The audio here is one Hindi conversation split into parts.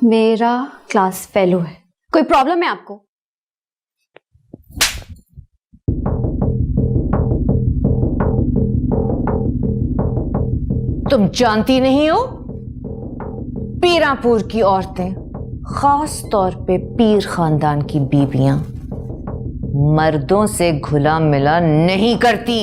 मेरा क्लास फेलो है। कोई प्रॉब्लम है आपको? तुम जानती नहीं हो, पीरापुर की औरतें, खास तौर पे पीर खानदान की बीवियां, मर्दों से घुला मिला नहीं करती।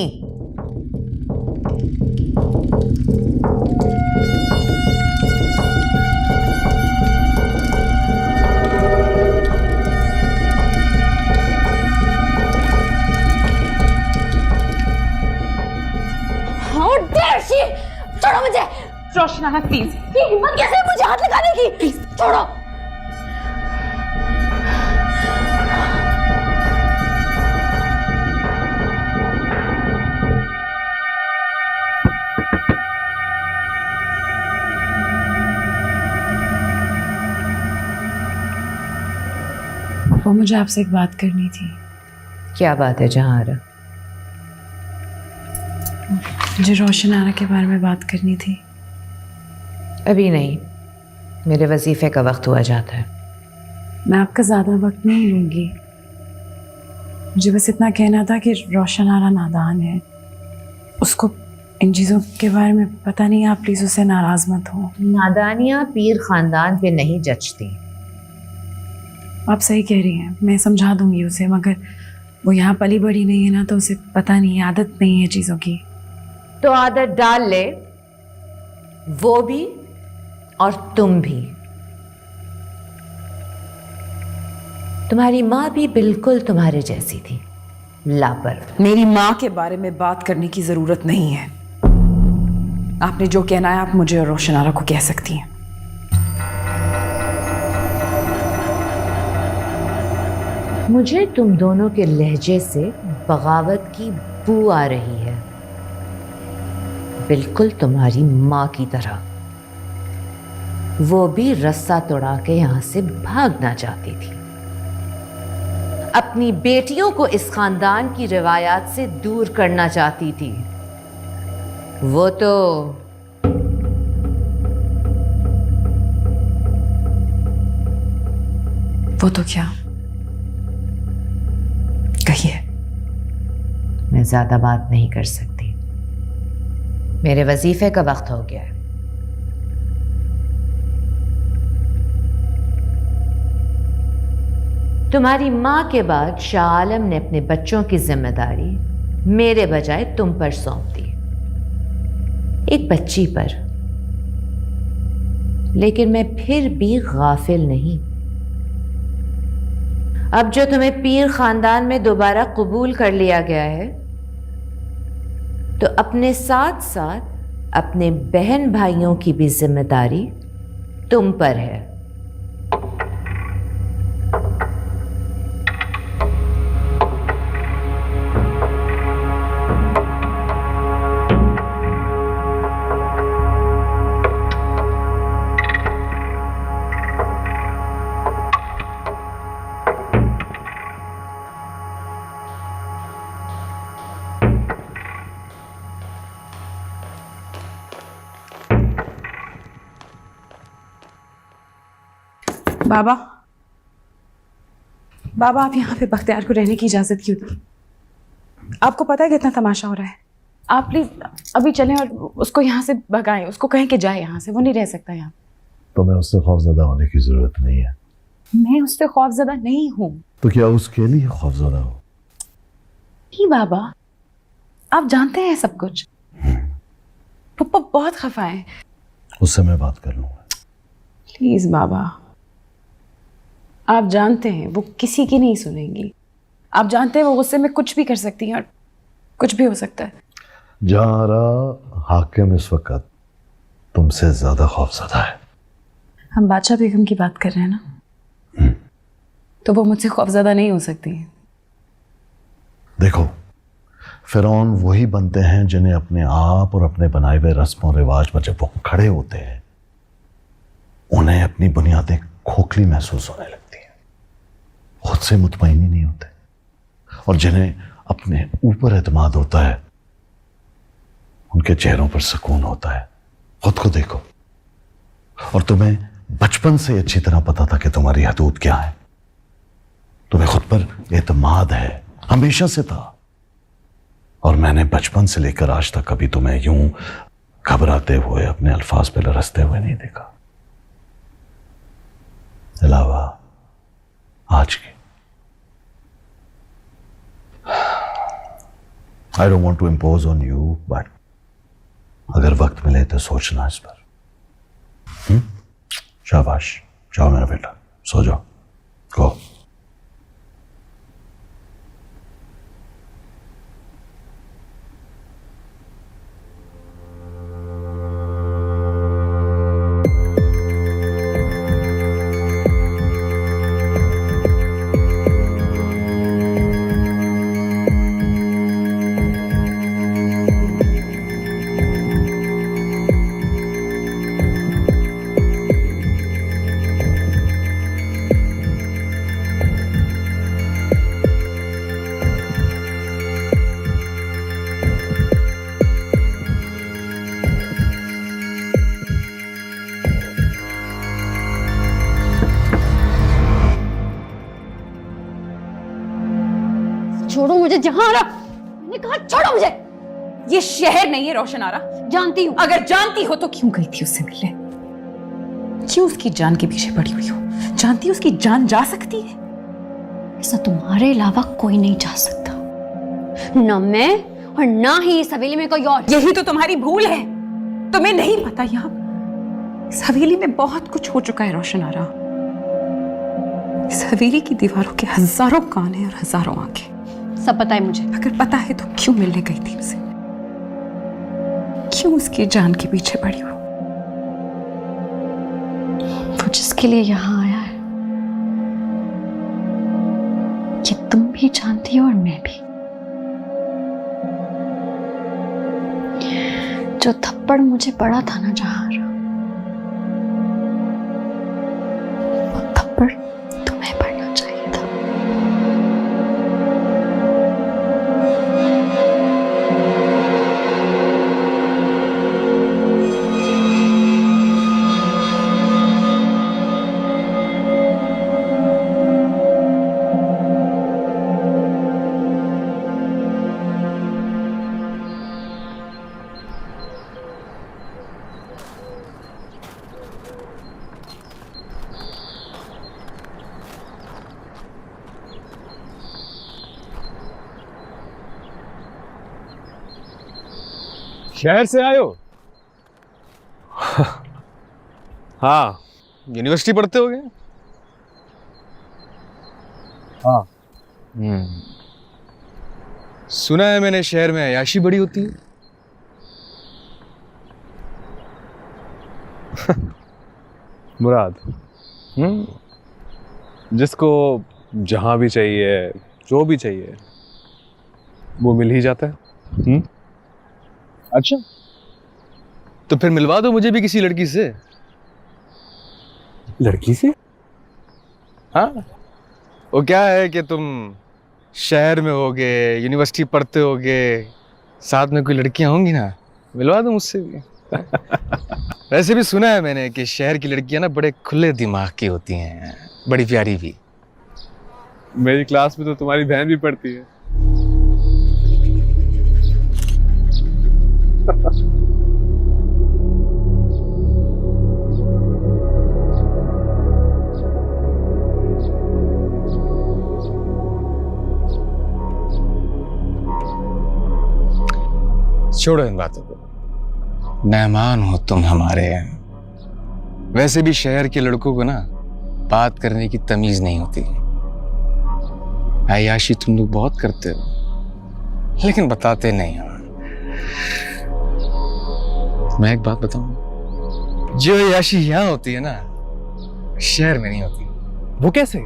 छोड़ो मुझे। रोशनारा प्लीज। ये हिम्मत कैसे है मुझे हाथ लगाने की? प्लीज छोड़ो। वो मुझे आपसे एक बात करनी थी। क्या बात है जहांरा? मुझे रोशनारा के बारे में बात करनी थी। अभी नहीं, मेरे वजीफे का वक्त हुआ जाता है। मैं आपका ज़्यादा वक्त नहीं लूँगी। मुझे बस इतना कहना था कि रोशनारा नादान है, उसको इन चीज़ों के बारे में पता नहीं। आप प्लीज़ उससे नाराज़ मत हो। नादानियाँ पीर खानदान पे नहीं जचती। आप सही कह रही हैं, मैं समझा दूँगी उसे, मगर वो यहाँ पली बड़ी नहीं है ना, तो उसे पता नहीं, आदत नहीं है चीज़ों की। तो आदत डाल ले, वो भी और तुम भी। तुम्हारी माँ भी बिल्कुल तुम्हारे जैसी थी, लापरवाह। मेरी माँ के बारे में बात करने की ज़रूरत नहीं है। आपने जो कहना है आप मुझे और रोशनारा को कह सकती हैं। मुझे तुम दोनों के लहजे से बगावत की बू आ रही है, बिल्कुल तुम्हारी माँ की तरह। वो भी रस्सा तोड़ा के यहां से भागना चाहती थी, अपनी बेटियों को इस खानदान की रिवायात से दूर करना चाहती थी। वो तो क्या? कहिए। मैं ज्यादा बात नहीं कर सकती, मेरे वजीफे का वक्त हो गया है। तुम्हारी मां के बाद शाह आलम ने अपने बच्चों की जिम्मेदारी मेरे बजाय तुम पर सौंप दी, एक बच्ची पर। लेकिन मैं फिर भी गाफिल नहीं। अब जो तुम्हें पीर खानदान में दोबारा कबूल कर लिया गया है, तो अपने साथ साथ अपने बहन भाइयों की भी जिम्मेदारी तुम पर है। बाबा, बाबा आप यहाँ पे बख्तियार को रहने की इजाज़त क्यों दी? आपको पता है कितना तमाशा हो रहा है। आप प्लीज़ अभी चलें और उसको यहाँ से भगाएं, उसको कहें कि जाए यहाँ से, वो नहीं रह सकता यहाँ। तो मैं उससे खौफजदा होने की ज़रूरत नहीं है। मैं उससे खौफजदा नहीं हूँ। तो क्या उसके लिए खौफजदा हो? नहीं बाबा, आप जानते हैं सब कुछ। पप्पा बहुत खफा है। उससे मैं बात कर लूँगा। प्लीज़ बाबा, आप जानते हैं वो किसी की नहीं सुनेंगी। आप जानते हैं वो गुस्से में कुछ भी कर सकती हैं और कुछ भी हो सकता है। जहारा हाकिम इस वक्त तुमसे ज्यादा खौफजदा है। हम बादशाह बेगम की बात कर रहे हैं ना, तो वो मुझसे खौफजदा नहीं हो सकती। देखो, फिरौन वही बनते हैं जिन्हें अपने आप और अपने बनाए हुए रस्मों रिवाज पर जब वो खड़े होते हैं, उन्हें अपनी बुनियादें खोखली महसूस होने लगती हैं, खुद से मुतमईन ही नहीं होते। और जिन्हें अपने ऊपर एतमाद होता है, उनके चेहरों पर सुकून होता है। खुद को देखो, और तुम्हें बचपन से अच्छी तरह पता था कि तुम्हारी हदूद क्या है। तुम्हें खुद पर एतमाद है, हमेशा से था। और मैंने बचपन से लेकर आज तक कभी तुम्हें यूं घबराते हुए, अपने अल्फाज पे लरसते हुए नहीं देखा, अलावा आज के। I don't want to impose on you, but अगर वक्त मिले तो सोचना इस पर। शाबाश, जाओ मेरा बेटा, सो जाओ, गो। छोड़ो मुझे जहानारा, मैंने कहा छोड़ो मुझे। ये शहर नहीं है रोशनारा। जानती हूँ। अगर जानती हो तो क्यों गई थी उससे मिलने? क्यों उसकी जान के पीछे पड़ी हुई हो? जानती हो उसकी जान जा सकती है? ऐसा तुम्हारे अलावा कोई नहीं जा सकता, ना मैं और ना ही इस हवेली में कोई और। यही तो तुम्हारी भूल है, तुम्हें नहीं पता यहाँ इस हवेली में बहुत कुछ हो चुका है रोशनारा। इस हवेली की दीवारों के हजारों कान हैं और हजारों आंखें। सब पता है मुझे। अगर पता है तो क्यों मिलने गई थी उसे? क्यों उसकी जान के पीछे पड़ी हो? वो जिसके लिए यहाँ आया है, ये तुम भी जानती हो और मैं भी। जो थप्पड़ मुझे पड़ा था ना जहानारा, वो थप्पड़ तुम्हें पड़ना चाहिए था। शहर से आए हो? हाँ, यूनिवर्सिटी पढ़ते होगे? हाँ। सुना है मैंने शहर में अय्याशी बड़ी होती है। मुराद, जिसको जहां भी चाहिए, जो भी चाहिए, वो मिल ही जाता है। अच्छा, तो फिर मिलवा दो मुझे भी किसी लड़की से। लड़की से? हाँ, वो क्या है कि तुम शहर में होगे, यूनिवर्सिटी पढ़ते होगे, साथ में कोई लड़कियां होंगी ना, मिलवा दो मुझसे भी। वैसे भी सुना है मैंने कि शहर की लड़कियां ना बड़े खुले दिमाग की होती हैं, बड़ी प्यारी भी। मेरी क्लास में तो तुम्हारी बहन भी पढ़ती है। छोड़ो इन बातों को, मेहमान हो तुम हमारे यहाँ। वैसे भी शहर के लड़कों को ना बात करने की तमीज नहीं होती। अय्याशी तुम लोग बहुत करते हो, लेकिन बताते नहीं हो। मैं एक बात बताऊं, जो अय्याशी यहाँ होती है ना, शहर में नहीं होती। वो कैसे?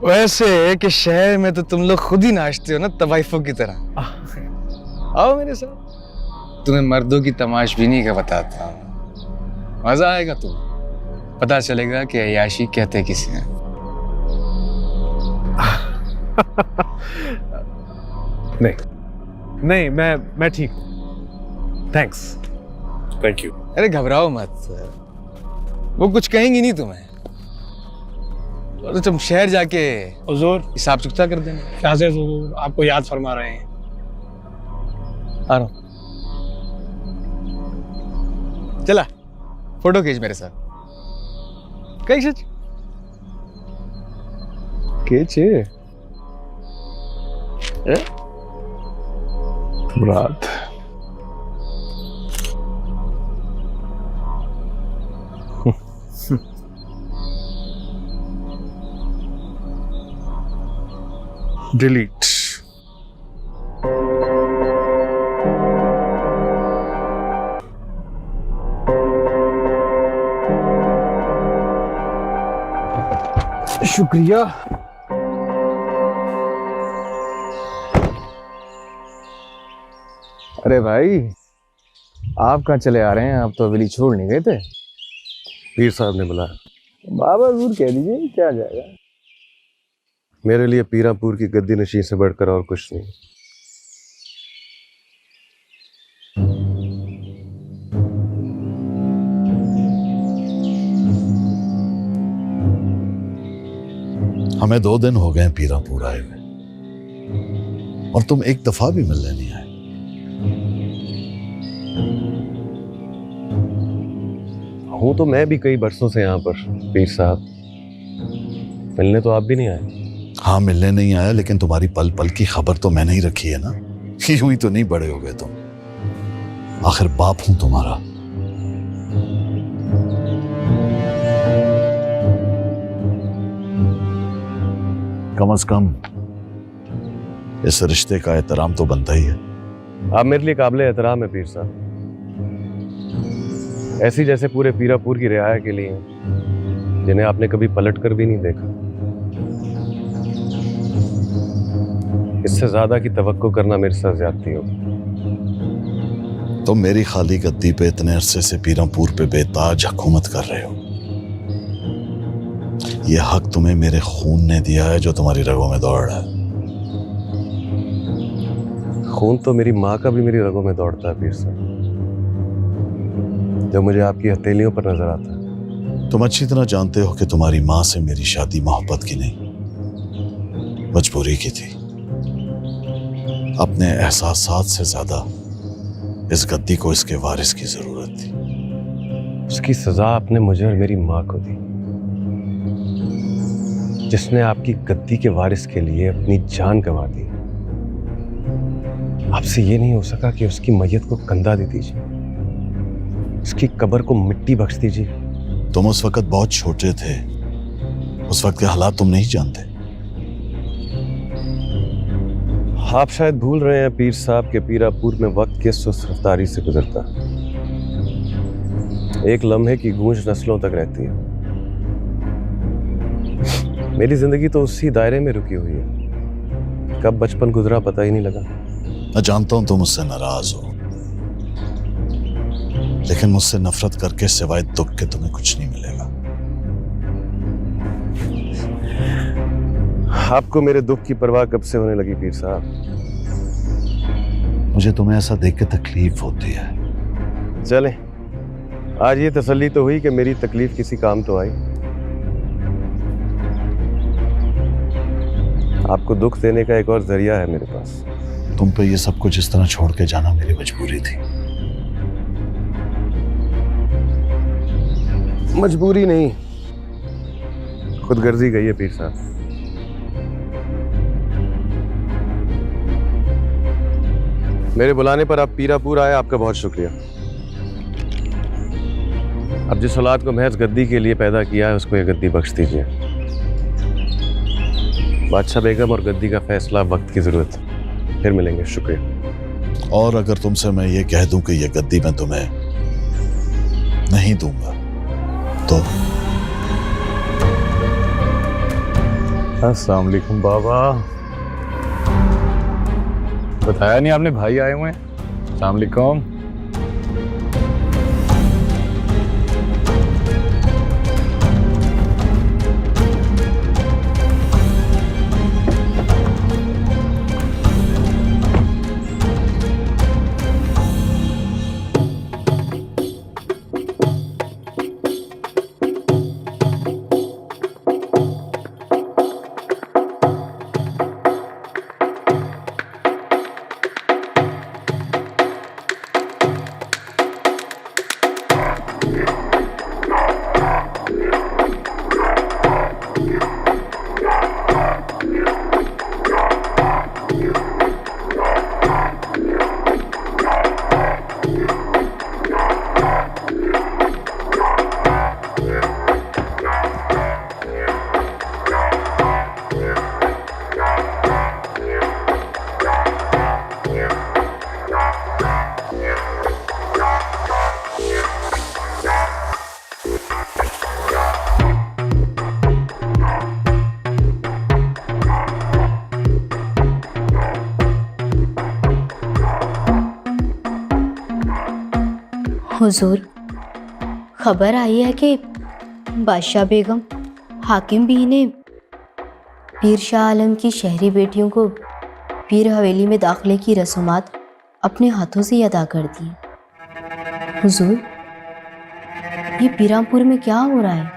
वैसे कि शहर में तो तुम लोग खुद ही नाचते हो ना तवाइफों की तरह। आओ मेरे साथ, तुम्हें मर्दों की तमाशबीनी का बताता हूँ, मजा आएगा। तुम्हें पता चलेगा कि अय्याशी कहते किसे हैं। नहीं, मैं ठीक हूँ, थैंक्स। Thank you. अरे घबराओ मत, वो कुछ कहेंगी नहीं तुम्हें, और तो तुम शहर जाके हुजूर हिसाब चुकता कर देना। शाहज़ हुजूर आपको याद फरमा रहे हैं। आ रहा हूं, चला फोटो खींच मेरे साथ। कहीं सच खींचे रात डिलीट। शुक्रिया। अरे भाई, आप कहाँ चले आ रहे हैं? आप तो हवेली छोड़ नहीं गए थे। पीर साहब ने बुलाया। बाबा जरूर कह दीजिए, क्या जाएगा। मेरे लिए पीरापुर की गद्दी नशीं से बढ़कर और कुछ नहीं। हमें 2 दिन हो गए पीरापुर आए हुए, और तुम एक दफा भी मिलने नहीं आए। हूं तो मैं भी कई बरसों से यहाँ पर पीर साहब, मिलने तो आप भी नहीं आए। हाँ, मिलने नहीं आया, लेकिन तुम्हारी पल पल की खबर तो मैंने ही रखी है ना। यूं ही तो नहीं बड़े हो गए तुम, आखिर बाप हूं तुम्हारा। कम से कम इस रिश्ते का एहतराम तो बनता ही है। आप मेरे लिए काबिल एहतराम है पीर साहब, ऐसी जैसे पूरे पीरापुर की रियाया के लिए, जिन्हें आपने कभी पलट कर भी नहीं देखा। इससे ज्यादा की तवक्को करना मेरे साथ ज्यादती हो। तुम मेरी खाली गद्दी पे इतने अरसे से पीरापुर पे बेताज हुकूमत कर रहे हो। यह हक तुम्हें मेरे खून ने दिया है, जो तुम्हारी रगों में दौड़ रहा है। खून तो मेरी माँ का भी मेरी रगों में दौड़ता है पीर साहब, जब मुझे आपकी हथेलियों पर नजर आता है। तुम अच्छी तरह जानते हो कि तुम्हारी माँ से मेरी शादी मोहब्बत की नहीं, मजबूरी की थी। अपने एहसासात से ज्यादा इस गद्दी को इसके वारिस की जरूरत थी। उसकी सजा आपने मुझे और मेरी माँ को दी, जिसने आपकी गद्दी के वारिस के लिए अपनी जान गंवा दी। आपसे ये नहीं हो सका कि उसकी मैयत को कंधा दे दीजिए, उसकी कब्र को मिट्टी बख्श दीजिए। तुम उस वक्त बहुत छोटे थे, उस वक्त के हालात तुम नहीं जानते। आप शायद भूल रहे हैं पीर साहब के पीरापुर में वक्त के सुस्त रफ्तारी से गुजरता, एक लम्हे की गूंज नस्लों तक रहती है। मेरी जिंदगी तो उसी दायरे में रुकी हुई है, कब बचपन गुजरा पता ही नहीं लगा। मैं जानता हूं तुम मुझसे नाराज हो, लेकिन मुझसे नफरत करके सिवाय दुख के तुम्हें कुछ नहीं मिलेगा। आपको मेरे दुख की परवाह कब से होने लगी पीर साहब? मुझे तुम्हें ऐसा देख के तकलीफ होती है। चलें, आज ये तसल्ली तो हुई कि मेरी तकलीफ किसी काम तो आई। आपको दुख देने का एक और जरिया है मेरे पास। तुम पे ये सब कुछ इस तरह छोड़ के जाना मेरी मजबूरी थी। मजबूरी नहीं, खुदगर्जी गई है पीर साहब। मेरे बुलाने पर आप पीरापुर आए, आपका बहुत शुक्रिया। अब जिस औलाद को महज गद्दी के लिए पैदा किया है, उसको ये गद्दी बख्श दीजिए। बादशाह बेगम और गद्दी का फैसला वक्त की जरूरत है। फिर मिलेंगे, शुक्रिया। और अगर तुमसे मैं ये कह दूं कि ये गद्दी मैं तुम्हें नहीं दूंगा तो? अस्सलाम वालेकुम बाबा। बताया नहीं आपने, भाई आए हुए हैं। अस्सलाम वालेकुम। हुजूर, खबर आई है कि बादशाह बेगम हाकिम भी ने पीर शाह आलम की शहरी बेटियों को पीर हवेली में दाखिले की रसूमात अपने हाथों से ही अदा कर दी। हुजूर, ये पीरामपुर में क्या हो रहा है?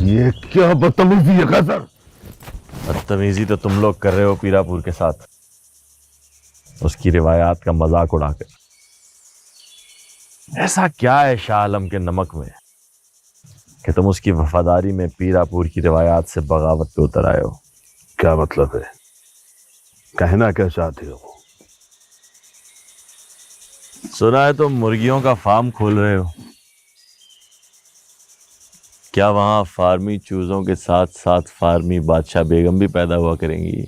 ये क्या बदतमीजी है कादर? बदतमीजी तो तुम लोग कर रहे हो पीरापुर के साथ, उसकी रिवायात का मजाक उड़ाकर। ऐसा क्या है शाह आलम के नमक में कि तुम उसकी वफादारी में पीरापुर की रिवायात से बगावत पे उतर आए हो? क्या मतलब है? कहना क्या चाहते हो? सुना है तुम मुर्गियों का फार्म खोल रहे हो। क्या वहां फार्मी चूजों के साथ साथ फार्मी बादशाह बेगम भी पैदा हुआ करेंगी?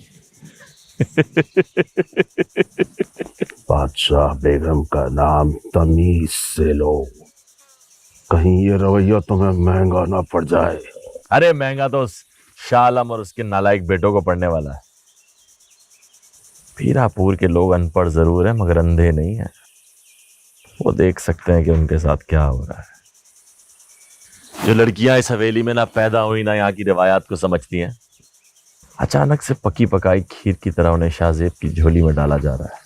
बादशाह बेगम का नाम तमीज से लो, कहीं ये रवैया तुम्हें महंगा ना पड़ जाए। अरे महंगा तो शाह आलम और उसके नालायक बेटों को पड़ने वाला है। पीरापुर के लोग अनपढ़ जरूर हैं मगर अंधे नहीं हैं। वो देख सकते हैं कि उनके साथ क्या हो रहा है। जो लड़कियां इस हवेली में ना पैदा हुई ना यहाँ की रिवायात को समझती हैं, अचानक से पकी पकाई खीर की तरह उन्हें शाहजेब की झोली में डाला जा रहा है।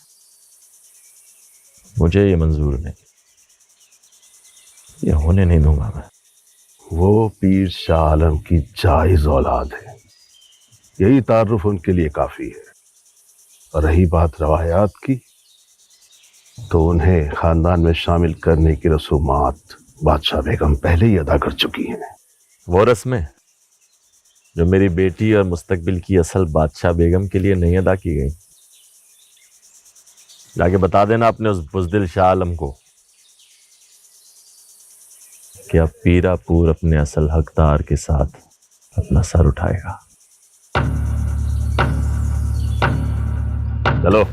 मुझे ये मंजूर नहीं, ये होने नहीं दूंगा मैं। वो पीर शाह आलम की जायज औलाद है, यही तारुफ उनके लिए काफी है। और रही बात रवायात की, तो उन्हें खानदान में शामिल करने की रसूमात बादशाह बेगम पहले ही अदा कर चुकी हैं। वो रस्में जो मेरी बेटी और मुस्तकबिल की असल बादशाह बेगम के लिए नहीं अदा की गई, जाके बता देना अपने उस बुज़दिल शाह आलम को कि अब पीरापुर अपने असल हकदार के साथ अपना सर उठाएगा। चलो।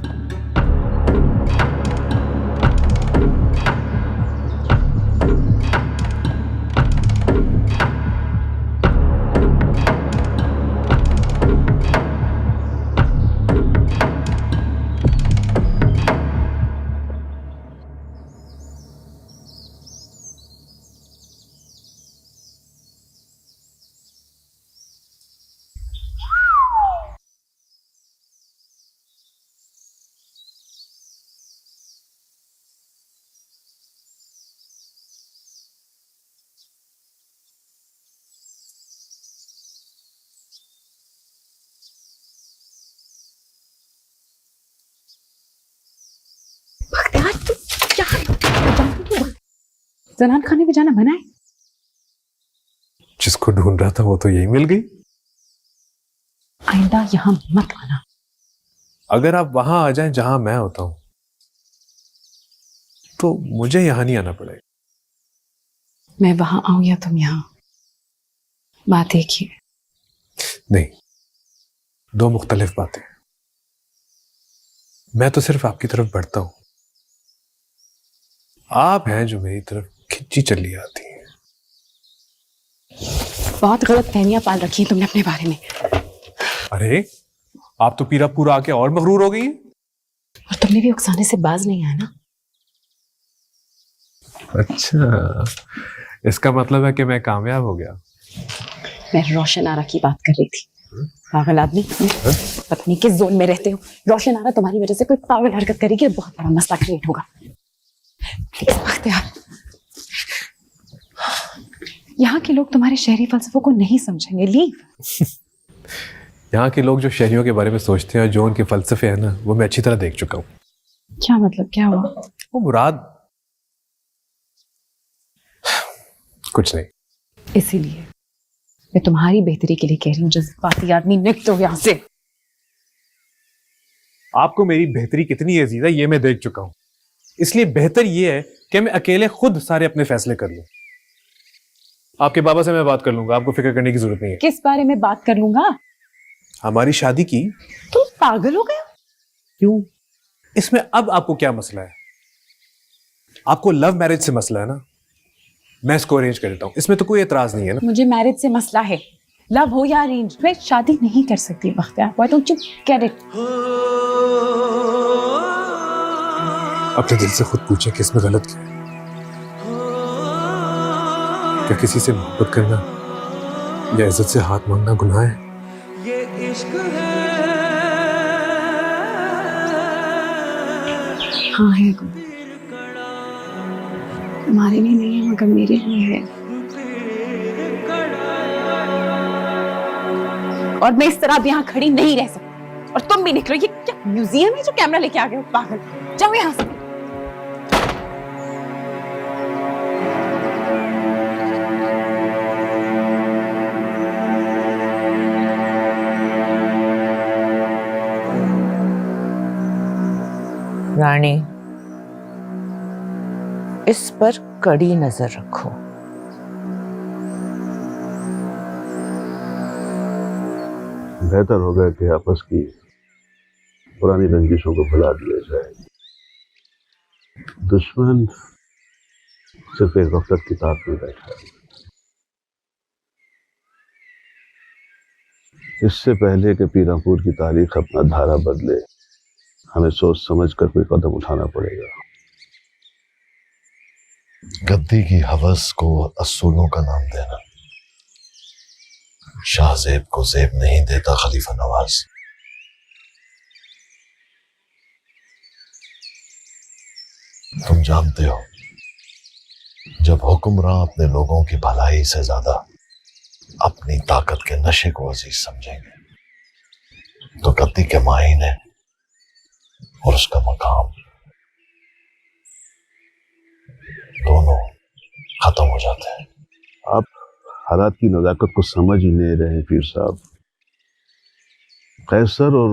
जनान खाने में जाना मना है। जिसको ढूंढ रहा था वो तो यही मिल गई। आइंदा यहाँ मत आना। अगर आप वहां आ जाएं जहां मैं होता हूं तो मुझे यहां नहीं आना पड़ेगा। मैं वहां आऊं या तुम यहाँ, बात एक ही है। नहीं, दो मुख्तलिफ बातें। मैं तो सिर्फ आपकी तरफ बढ़ता हूं, आप हैं जो मेरी तरफ खिंची चली आती हैं। बहुत गलत फहमियां पाल रखी हैं तुमने अपने बारे में। अरे आप तो पीरापुर आके और मगरूर हो गई हैं। और तुमने भी उकसाने से बाज नहीं आया ना। अच्छा, इसका मतलब है कि मैं कामयाब हो गया। मैं रोशन आरा की बात कर रही थी। पागल आदमी, पत्नी किस जोन में रहते हो? रोशन आरा तुम्हारी वजह से कोई पागल हरकत करेगी और बहुत बड़ा मसला क्रिएट होगा। यार, यहाँ के लोग तुम्हारे शहरी फलसफों को नहीं समझेंगे। लीव। यहाँ के लोग जो शहरियों के बारे में सोचते हैं और जो उनके फलसफे हैं ना, वो मैं अच्छी तरह देख चुका हूँ। क्या मतलब, क्या हुआ? वो मुराद कुछ नहीं। इसीलिए मैं तुम्हारी बेहतरी के लिए कह रही हूँ, जज्बाती आदमी, निकल दो यहाँ से। आपको मेरी बेहतरी कितनी अजीज है ये मैं देख चुका हूँ, इसलिए बेहतर ये है कि मैं अकेले खुद सारे अपने फैसले कर लूं। आपके बाबा से मैं बात कर लूंगा, आपको फिक्र करने की जरूरत नहीं है। किस बारे में बात कर लूंगा? हमारी शादी की। तुम पागल हो गए? क्यों? इसमें अब आपको क्या मसला है? आपको लव मैरिज से मसला है ना, मैं इसको अरेंज कर देता हूँ, इसमें तो कोई एतराज नहीं है ना। मुझे मैरिज से मसला है, लव हो या अरेंज। मैं शादी नहीं कर सकती Bakhtiyar. Why don't you get it? अपने दिल से खुद पूछे कि इसमें गलत क्या है? क्या किसी से मोहब्बत करना या इज्जत से हाथ मांगना गुनाह है? हाँ है गुनाह। तुम्हारे लिए नहीं है मगर मेरे लिए है। और मैं इस तरह अब यहाँ खड़ी नहीं रह सकती। और तुम भी निकलो। ये क्या म्यूजियम है जो कैमरा लेके आ गए हो? पागल, जाओ यहाँ से। रानी, इस पर कड़ी नजर रखो। बेहतर होगा कि आपस की पुरानी रंजिशों को भुला दिया जाए। दुश्मन सिर्फ एक वक्त की ताक में बैठा है। इससे पहले कि पीरापुर की तारीख अपना धारा बदले, हमें सोच समझ कर कोई कदम उठाना पड़ेगा। गद्दी की हवस को असूलों का नाम देना शाहजेब को जेब नहीं देता खलीफा नवाज। तुम जानते हो, जब हुक्मरान अपने लोगों की भलाई से ज्यादा अपनी ताकत के नशे को अजीज समझेंगे, तो गद्दी के मायने और उसका मकाम दोनों खत्म हो जाते हैं। आप हालात की नज़ाकत को समझ ही नहीं रहे पीर साहब। कैसर और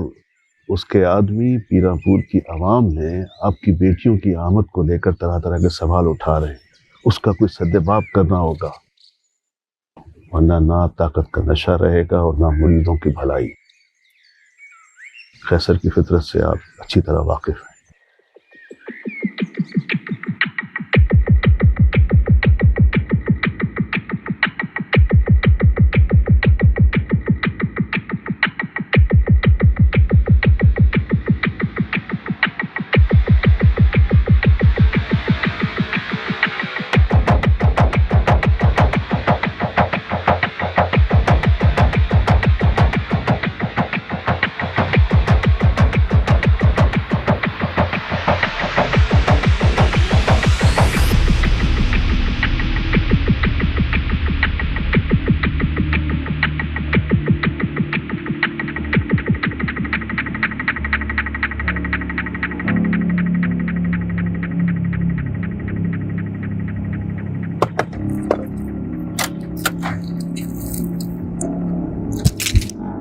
उसके आदमी पीरापुर की आवाम ने आपकी बेटियों की आमद को लेकर तरह तरह के सवाल उठा रहे हैं। उसका कोई सद्देबाब करना होगा, वरना ना ताकत का नशा रहेगा और ना मुरीदों की भलाई। कैसर की फितरत से आप अच्छी तरह वाकिफ हैं।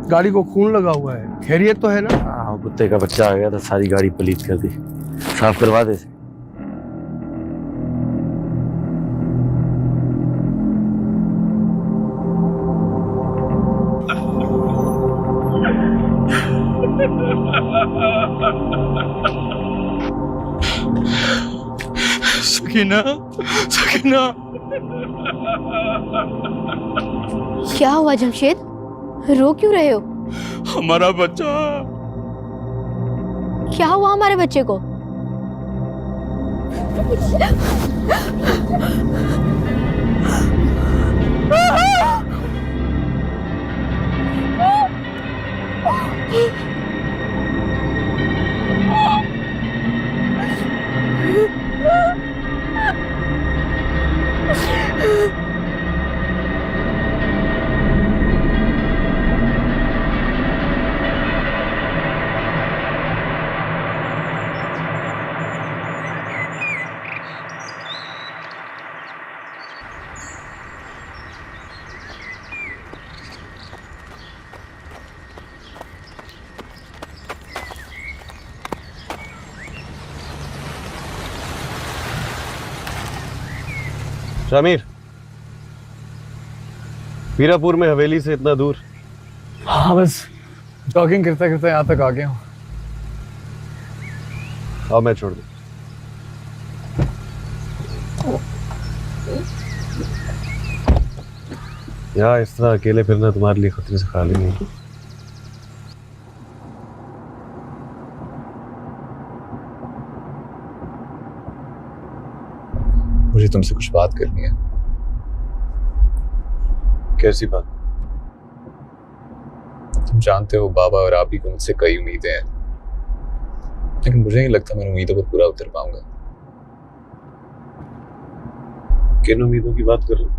गाड़ी को खून लगा हुआ है, खैरियत तो है ना? हाँ, कुत्ते का बच्चा आ गया था, सारी गाड़ी पलीत कर दी। साफ करवा दे इसे। सकीना, सकीना। क्या हुआ जमशेद? रो क्यों रहे हो? हमारा बच्चा। क्या हुआ हमारे बच्चे को? शामिर, मीरापुर में हवेली से इतना दूर? हाँ बस जॉगिंग करते करते यहाँ तक आ गया हूँ। आओ मैं छोड़ दूँ। यहाँ इस तरह अकेले फिरना तुम्हारे लिए खतरे से खाली नहीं। मुझे तुमसे कुछ बात करनी है। कैसी बात? तुम जानते हो बाबा और आप ही को मुझसे कई उम्मीदें हैं, लेकिन मुझे नहीं लगता मैं उम्मीदों पर पूरा उतर पाऊंगा। किन उम्मीदों की बात कर रहे हो?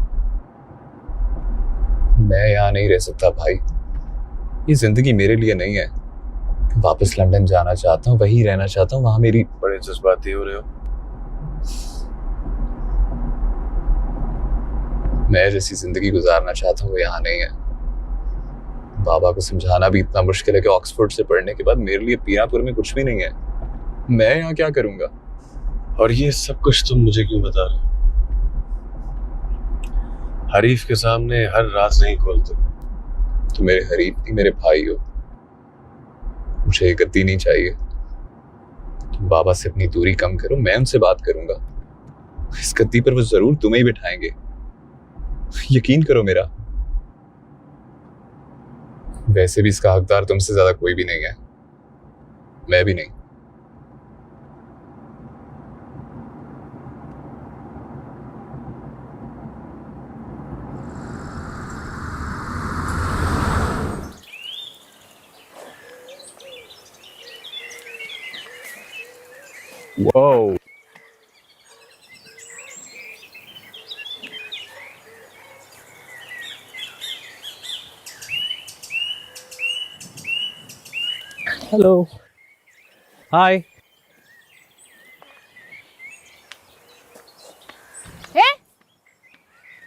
मैं यहाँ नहीं रह सकता भाई, ये जिंदगी मेरे लिए नहीं है। वापस लंदन जाना चाहता हूँ, वहीं रहना चाहता हूँ, वहां मेरी। बड़े जज्बाती हो रहे हो। मैं जैसी जिंदगी गुजारना चाहता हूँ वो यहाँ नहीं है। बाबा को समझाना भी इतना मुश्किल है कि ऑक्सफोर्ड से पढ़ने के बाद मेरे लिए पीरापुर में कुछ भी नहीं है। मैं यहाँ क्या करूंगा? और ये सब कुछ तुम मुझे क्यों बता रहे हो? हरीफ के सामने हर राज नहीं खोलते। तुम मेरे हरीफ नहीं, मेरे भाई हो। मुझे ये गद्दी नहीं चाहिए। तुम बाबा से अपनी दूरी कम करो, मैं उनसे बात करूंगा। इस गद्दी पर वो जरूर तुम्हें ही बिठाएंगे, यकीन करो मेरा। वैसे भी इसका हकदार तुमसे ज्यादा कोई भी नहीं है, मैं भी नहीं। Whoa. हेलो, हाय।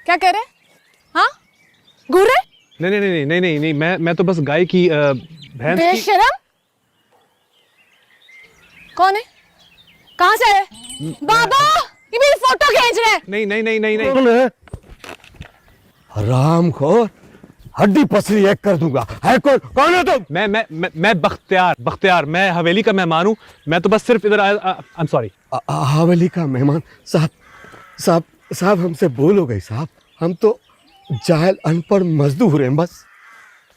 क्या कह रहे? हाँ, घूर रहे? नहीं नहीं नहीं नहीं नहीं नहीं, मैं तो बस गाय की भैंस की। बेशरम! कौन है? कहाँ से है? बाबा, ये मेरी फोटो खींच रहे हैं। नहीं नहीं नहीं नहीं नहीं। हरामखोर, हड्डी पसली एक कर दूंगा। है कौन है तुम? मैं बख्तियार, मैं हवेली का मेहमान हूँ। मैं तो बस सिर्फ इधर आया। I am sorry. हवेली का मेहमान? साहब हमसे बोल हो गई साहब। हम तो जाहिल अनपढ़ मजदूर हैं बस।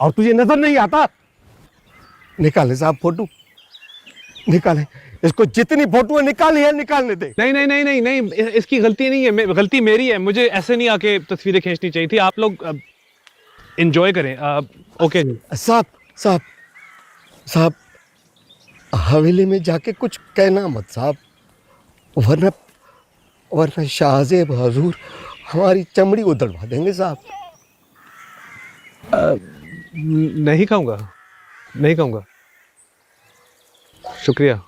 और तुझे नजर नहीं आता? निकाले साहब फोटो, निकाले। इसको जितनी फोटो निकाली है निकालने दे। नहीं नहीं नहीं नहीं नहीं, इसकी गलती नहीं है, गलती मेरी है। मुझे ऐसे नहीं आके तस्वीरें खींचनी चाहिए थी। आप लोग एंजॉय करें। ओके जी। साहब हवेली में जाके कुछ कहना मत साहब, वरना शाहजेब हजूर हमारी चमड़ी उधड़वा देंगे साहब। नहीं कहूँगा। शुक्रिया।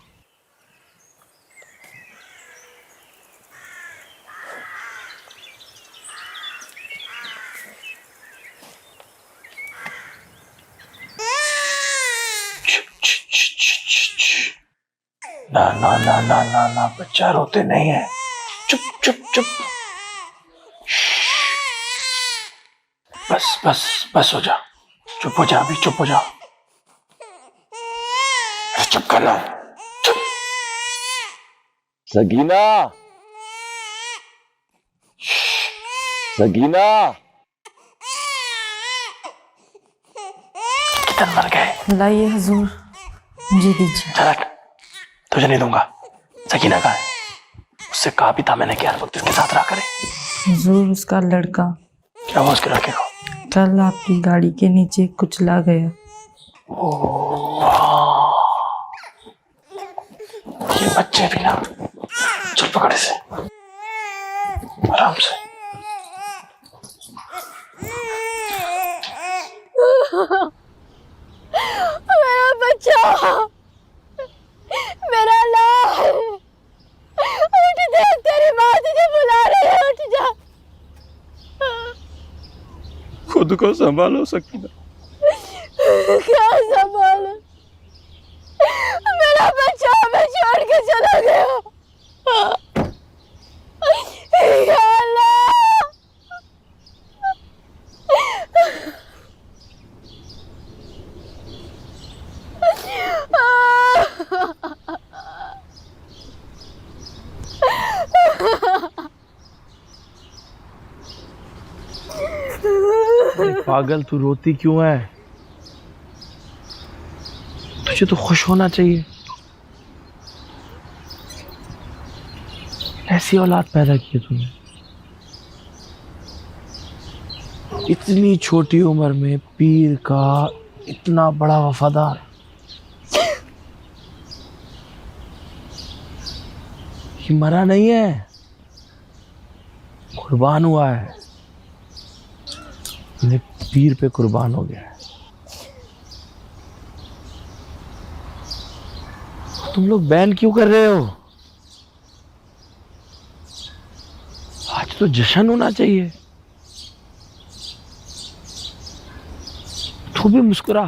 ना बच्चा रोते नहीं है। चुप चुप चुप। बस हो जा। चुप हो जा, अभी चुप हो जा। चुप कर रहा हूं। चुप। सगीना, कितन मर गए? लाइए हुजूर। जी दीजिए। झलक, तुझे नहीं दूंगा। सकीना कहाँ है? उससे कहा भी था मैंने कि हर वक्त उसके साथ रहा करे। हुजूर, उसका लड़का क्या हुआ उसके लड़के को? कल आपकी गाड़ी के नीचे कुचला गया। ये बच्चे भी ना। चल पकड़ इसे, आराम से। मेरा बच्चा, मेरा लाल, उठ जा, तेरी माँ तुझे बुला रही है, उठ जा। खुद को संभालो सकीना। क्या संभालो? मेरा बच्चा हमें छोड़ के चला गया। या अल्लाह, पागल, तू रोती क्यों है? तुझे तो खुश होना चाहिए। ऐसी औलाद पैदा की है तूने। इतनी छोटी उम्र में पीर का इतना बड़ा वफादार। ये मरा नहीं है, कुर्बान हुआ है। इन्हें पीर पे कुर्बान हो गया है। तुम लोग बैन क्यों कर रहे हो? आज तो जश्न होना चाहिए। तू भी मुस्कुरा,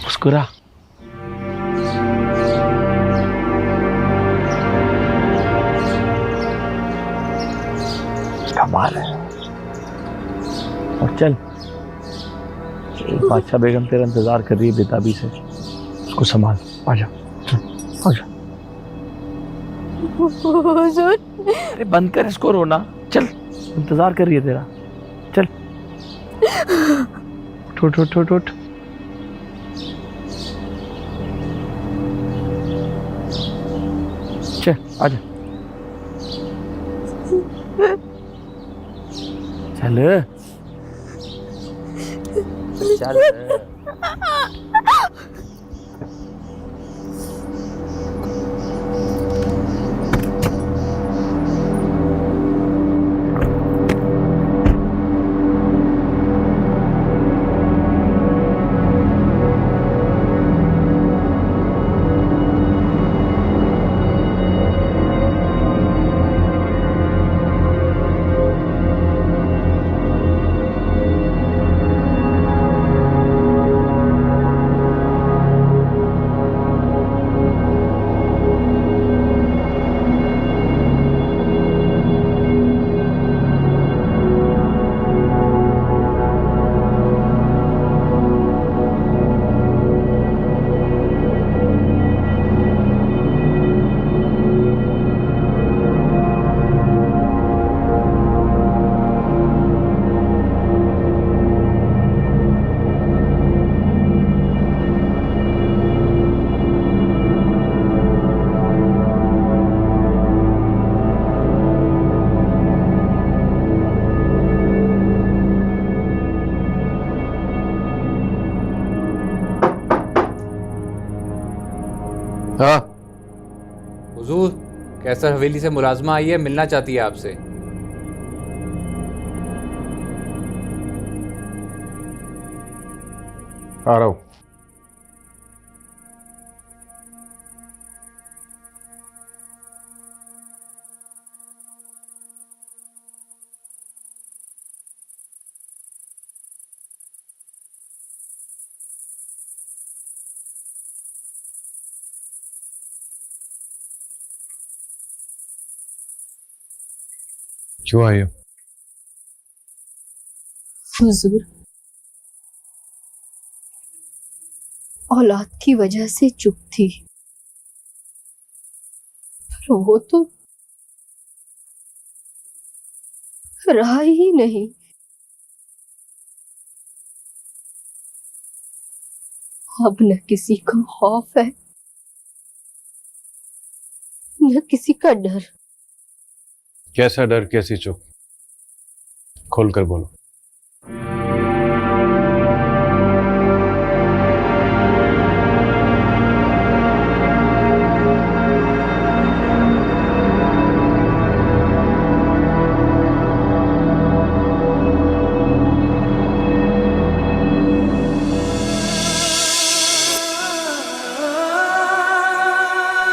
मुस्कुरा। कमाल है। और चल, बादशाह बेगम तेरा इंतजार कर रही है बेताबी से। उसको संभाल। आजा, आजा। हुजूर, अरे बंद कर इसको रोना। चल, इंतजार कर रही है तेरा। चल, उठ उठ उठ उठ। चल, आजा। चल चल। हाँ हुजूर, कैसर हवेली से मुलाजमा आई है, मिलना चाहती है आपसे। आ रहा हूँ। क्यों आई हो? हुजूर, औलाद की वजह से चुप थी, पर वो तो रहा ही नहीं। अब न किसी को खौफ है, न किसी का डर। कैसा डर, कैसी चुप? खोल कर बोलो।